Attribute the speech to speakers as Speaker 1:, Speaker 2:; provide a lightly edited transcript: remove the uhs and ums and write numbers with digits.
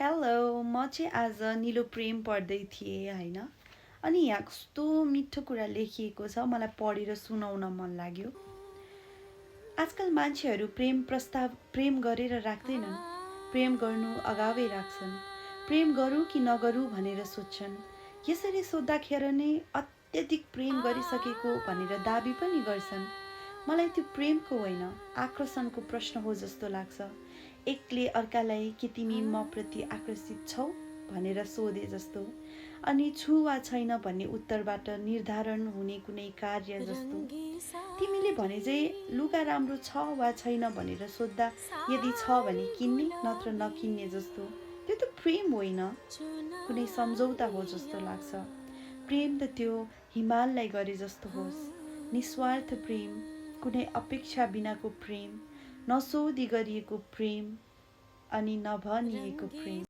Speaker 1: Hello, म चाहिँ आज निलो प्रेम पढ्दै थिएँ होइन। अनि यहाँ कस्तो मिठो कुरा लेखिएको छ, मलाई पढेर सुनाउन मन लाग्यो। आजकल मान्छेहरू प्रेम गरेर राख्दैनन्, प्रेम गर्नु अगावै राख्छन्। प्रेम गरौँ कि नगरौँ भनेर सोध्छन्। यसरी सोद्धाखेर नै अत्यधिक प्रेम गरिसकेको भनेर दाबी पनि गर्छन्। मलाई त्यो प्रेमको होइन, आकर्षणको प्रश्न हो जस्तो लाग्छ। एकले अर्कालाई के तिमी म प्रति आकर्षित छौ भनेर सोधे जस्तो, अनि छु वा छैन भन्ने उत्तरबाट निर्धारण हुने कुनै कार्य जस्तो। तिमीले भने चाहिँ लुगा राम्रो छ वा छैन भनेर सोद्धा यदि छ भने किन्ने नत्र नकिन्ने जस्तो। त्यो त प्रेम होइन, कुनै सम्झौता हो जस्तो लाग्छ। प्रेम त त्यो हिमाललाई गरे जस्तो होस्, निस्वार्थ प्रेम, कुनै अपेक्षा बिनाको प्रेम, नसोधी गरिएको प्रेम अनि नभनिएको प्रेम।